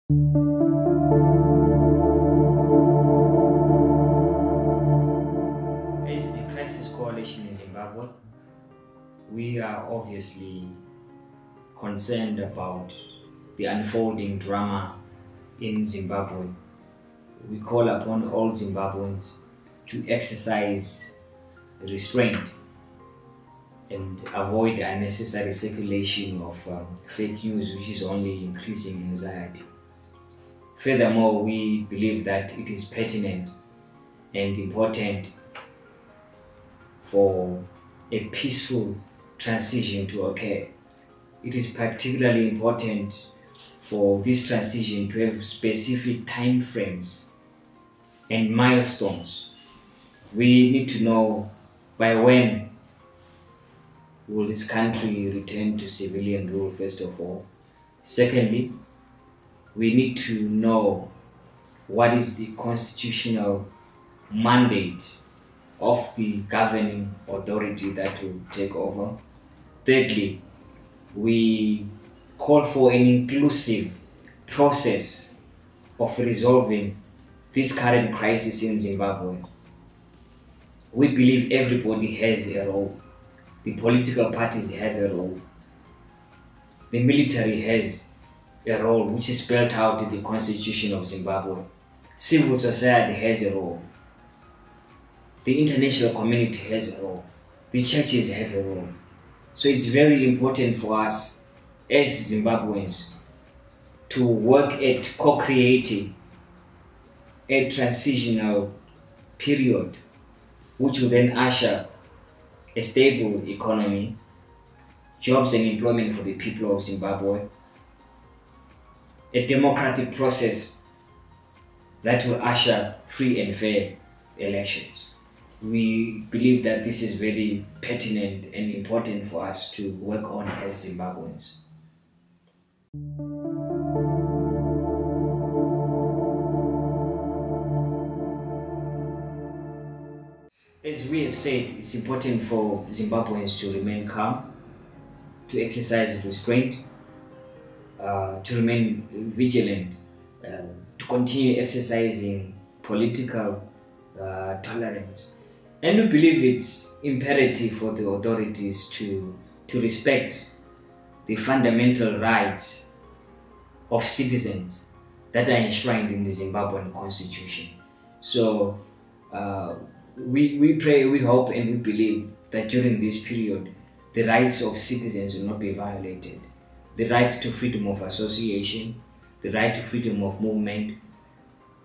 As the Crisis Coalition in Zimbabwe, we are obviously concerned about the unfolding drama in Zimbabwe. We call upon all Zimbabweans to exercise restraint and avoid unnecessary circulation of fake news, which is only increasing anxiety. Furthermore, we believe that it is pertinent and important for a peaceful transition to occur. It is particularly important for this transition to have specific time frames and milestones. We need to know by when will this country return to civilian rule, first of all. Secondly, we need to know what is the constitutional mandate of the governing authority that will take over. Thirdly, we call for an inclusive process of resolving this current crisis in Zimbabwe. We believe everybody has a role. The political parties have a role. The military has a role which is spelled out in the Constitution of Zimbabwe. Civil society has a role. The international community has a role. The churches have a role. So it's very important for us as Zimbabweans to work at co-creating a transitional period which will then usher a stable economy, jobs and employment for the people of Zimbabwe, a democratic process that will usher free and fair elections. We believe that this is very pertinent and important for us to work on as Zimbabweans. As we have said, it's important for Zimbabweans to remain calm, to exercise restraint, to remain vigilant, to continue exercising political tolerance. And we believe it's imperative for the authorities to respect the fundamental rights of citizens that are enshrined in the Zimbabwean Constitution. So we pray, we hope and we believe that during this period, the rights of citizens will not be violated. The right to freedom of association, the right to freedom of movement,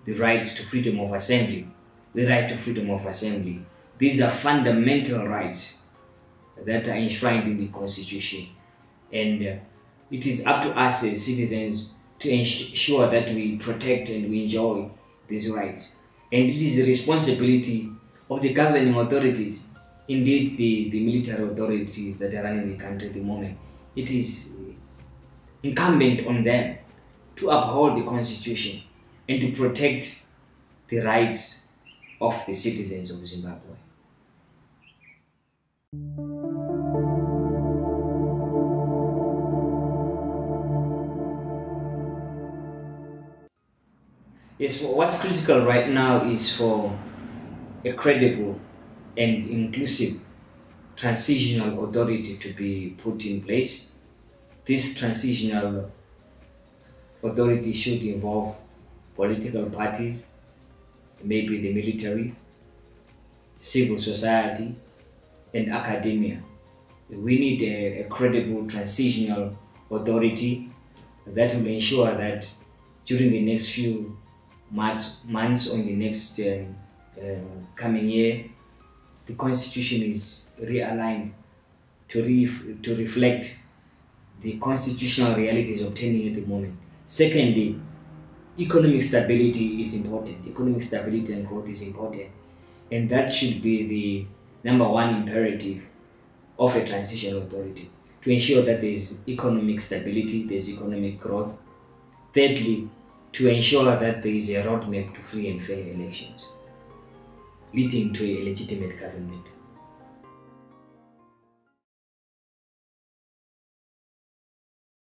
the right to freedom of assembly, the right to freedom of assembly. These are fundamental rights that are enshrined in the Constitution. And it is up to us as citizens to ensure that we protect and we enjoy these rights. And it is the responsibility of the governing authorities, indeed the military authorities that are running the country at the moment. It is incumbent on them to uphold the Constitution and to protect the rights of the citizens of Zimbabwe. Yes, what's critical right now is for a credible and inclusive transitional authority to be put in place. This transitional authority should involve political parties, maybe the military, civil society, and academia. We need a credible transitional authority that will ensure that during the next few months or the next coming year, the Constitution is realigned to reflect the constitutional realities obtaining at the moment. Secondly, economic stability is important. Economic stability and growth is important. And that should be the number one imperative of a transitional authority, to ensure that there is economic stability, there is economic growth. Thirdly, to ensure that there is a roadmap to free and fair elections, leading to a legitimate government.